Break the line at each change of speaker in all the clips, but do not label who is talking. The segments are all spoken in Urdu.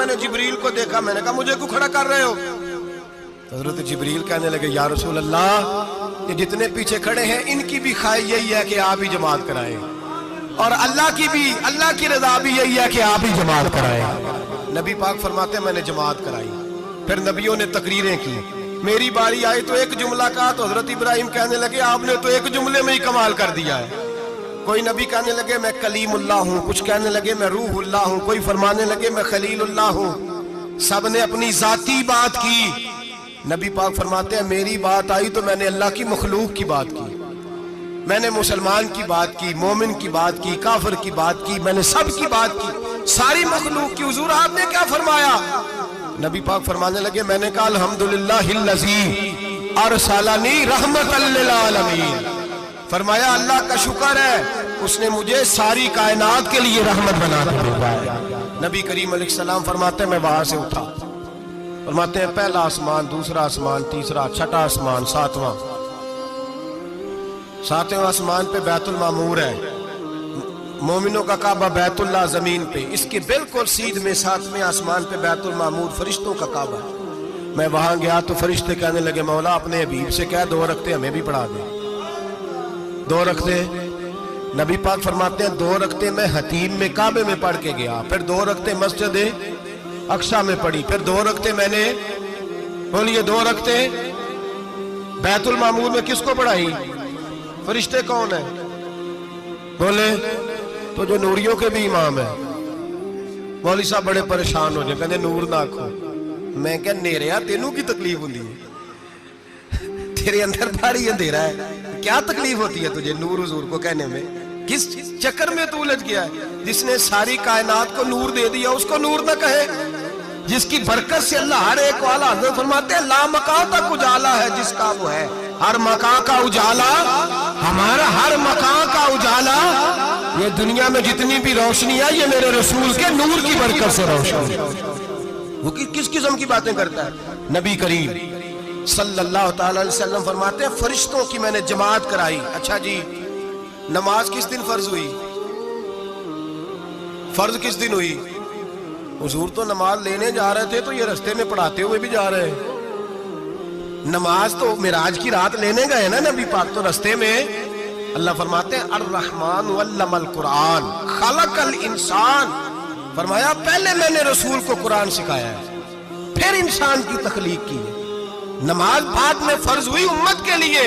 میں نے جبریل کو دیکھا. میں نے کہا مجھے کیوں کھڑا کر رہے ہو؟ حضرت جبریل کہنے لگے یا رسول اللہ یہ جتنے پیچھے کھڑے ہیں ان کی بھی خواہش یہی ہے کہ آپ ہی جماعت کرائیں, اور اللہ کی رضا بھی یہی ہے کہ آپ ہی جماعت کرائیں. نبی پاک فرماتے ہیں میں نے جماعت کرائی. پھر نبیوں نے تقریریں کی. میری باری آئی تو ایک جملہ کہا تو حضرت ابراہیم کہنے لگے آپ نے تو ایک جملے میں ہی کمال کر دیا ہے. کوئی نبی کہنے لگے میں کلیم اللہ ہوں, کچھ کہنے لگے میں روح اللہ ہوں, کوئی فرمانے لگے میں خلیل اللہ ہوں. سب نے اپنی ذاتی بات کی. نبی پاک فرماتے ہیں میری بات آئی تو میں نے اللہ کی مخلوق کی بات کی, میں نے مسلمان کی بات کی, مومن کی بات کی, کافر کی بات کی, میں نے سب کی بات کی, ساری مخلوق کی. حضور آپ نے کیا فرمایا؟ نبی پاک فرمانے لگے میں نے کہا الحمدللہ الذی ارسلنی رحمت للعالمین. فرمایا اللہ کا شکر ہے اس نے مجھے ساری کائنات کے لیے رحمت بنا کے بھیجا ہے. نبی کریم علیہ السلام فرماتے ہیں میں وہاں سے اٹھا. فرماتے ہیں پہلا آسمان, دوسرا آسمان, تیسرا, چھٹا آسمان, ساتواں آسمان پہ بیت المعمور ہے, مومنوں کا کعبہ بیت اللہ زمین پہ, اس کے بالکل سیدھ میں ساتویں آسمان پہ بیت المعمور فرشتوں کا کعبہ. میں وہاں گیا تو فرشتے کہنے لگے مولا اپنے حبیب سے کہہ 2 رکعتیں ہمیں بھی پڑھا دے. 2 رکعتیں. نبی پاک فرماتے ہیں 2 رکعتیں میں حتیم میں کعبے میں پڑھ کے گیا, پھر 2 رکعتیں مسجد اقصی میں پڑھی, پھر 2 رکعتیں میں نے بولیے 2 رکعتیں بیت المعمور میں کس کو پڑھائی؟ فرشتے کون ہیں بولے؟ تو جو نوریوں کے بھی امام ہیں. مولوی صاحب بڑے پریشان ہو جائے, کہنے نور نہ آکھو. میں کہ نیریا تینوں کی تکلیف ہوتی ہے, تیرے اندر بھاری اندھیرا ہے, کیا تکلیف ہوتی ہے تجھے نور حضور کو کہنے میں؟ کس چکر میں تو الجھ گیا ہے؟ جس نے ساری کائنات کو نور دے دیا اس کو نور نہ کہے, جس کی برکت سے اللہ ہر ایک والا. حضرت فرماتے ہیں لا مکان تک اجالا ہے جس کا وہ ہے, ہر مکان کا اجالا ہمارا, ہر مکان کا اجالا. یہ دنیا میں جتنی بھی روشنی ہے یہ میرے رسول کے نور کی برکت سے روشنی. وہ کس قسم کی باتیں کرتا ہے؟ نبی کریم صلی اللہ تعالی علیہ وسلم فرماتے ہیں فرشتوں کی میں نے جماعت کرائی. اچھا جی نماز کس دن فرض ہوئی؟ فرض کس دن ہوئی؟ حضور تو نماز لینے جا رہے تھے تو یہ رستے میں پڑھاتے ہوئے بھی جا رہے ہیں. نماز تو معراج کی رات لینے گئے نا نبی پاک, تو رستے میں اللہ فرماتے ہیں الرحمن علم القرآن خلق الانسان. فرمایا پہلے میں نے رسول کو قرآن سکھایا ہے, پھر انسان کی تخلیق کی ہے. نماز بعد میں فرض ہوئی امت کے لیے.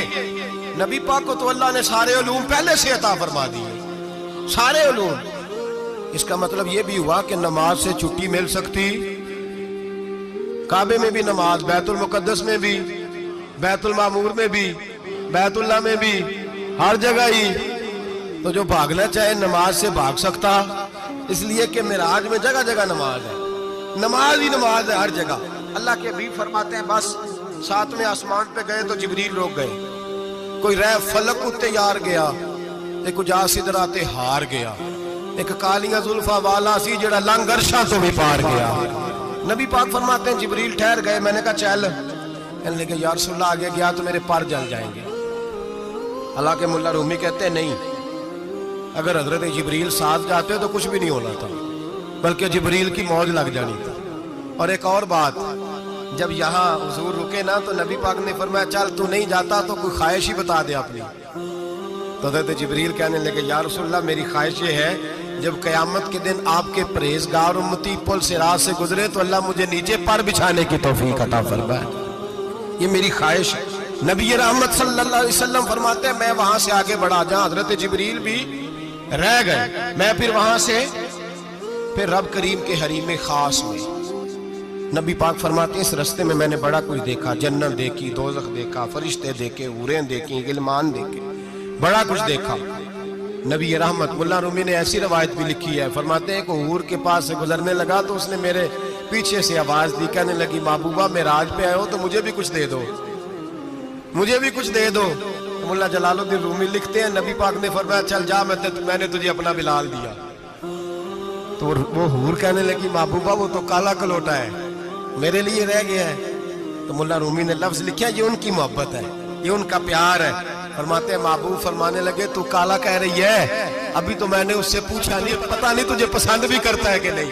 نبی پاک کو تو اللہ نے سارے علوم پہلے سے عطا فرما دیے, سارے علوم. اس کا مطلب یہ بھی ہوا کہ نماز سے چھٹی مل سکتی. کعبے میں بھی نماز, بیت المقدس میں بھی, بیت المعمور میں بھی, بیت اللہ میں بھی, ہر جگہ ہی. تو جو بھاگنا چاہے نماز سے بھاگ سکتا, اس لیے کہ معراج میں جگہ جگہ نماز ہے, نماز ہی نماز ہے ہر جگہ. اللہ کے حبیب فرماتے ہیں بس 7ویں آسمان پہ گئے تو جبریل روک گئے. کوئی رہ فلک اتے یار گیا, ایک اجا سدرا تے ہار گیا, ایک کالیاں زلفاں والا سی جڑا لنگ عرشاں تو بھی پار گیا. نبی پاک فرماتے ہیں جبریل ٹھہر گئے. میں نے کہا چل, کہنے لگے یا رسول اللہ آگے گیا تو میرے پر جل جائیں گے. حالانکہ ملا رومی کہتے ہیں نہیں, اگر حضرت جبریل ساتھ جاتے تو کچھ بھی نہیں ہونا تھا, بلکہ جبریل کی موج لگ جانی تھا. اور ایک اور بات, جب یہاں حضور رکے نا تو نبی پاک نے فرمایا چل تو نہیں جاتا تو کوئی خواہش ہی بتا دے اپنی. تو حضرت جبریل کہنے لگے یا رسول اللہ میری خواہش یہ ہے جب قیامت کے دن آپ کے پرہیزگار امتی پل سے راہ سے گزرے تو اللہ مجھے نیچے پر بچھانے کی توفیق عطا فرمائے. یہ میری خواہش ہے. نبی رحمت صلی اللہ علیہ وسلم فرماتے ہیں میں وہاں سے آگے بڑھا جہاں حضرت جبریل بھی رہ گئے, میں پھر وہاں سے پھر رب کریم کے حریم خاص میں. نبی پاک فرماتے ہیں اس رستے میں میں نے بڑا کچھ دیکھا, جنت دیکھی, دوزخ دیکھا, فرشتے دیکھے, حوریں دیکھی, غلمان دیکھے, بڑا کچھ دیکھا. نبی رحمت ملا رومی نے ایسی روایت بھی لکھی ہے, فرماتے ہیں کہ حور کے پاس سے گزرنے لگا تو اس نے میرے پیچھے سے آواز دی, کہنے لگی محبوبہ معراج پہ آئے ہو تو مجھے بھی کچھ دے دو, مجھے بھی کچھ دے دو. ملا جلال الدین رومی لکھتے ہیں نبی پاک نے فرمایا چل جا میں نے تجھے اپنا بلال دیا. تو وہ حور کہنے لگی محبوبہ وہ تو کالا کلوٹا ہے, میرے لیے رہ گیا ہے. تو ملا رومی نے لفظ لکھا یہ ان کی محبت ہے, یہ ان کا پیار ہے. فرماتے ہیں محبوب فرمانے لگے تو کالا کہہ رہی ہے, ابھی تو میں نے اس سے پوچھا نہیں, پتہ نہیں تجھے پسند بھی کرتا ہے کہ نہیں.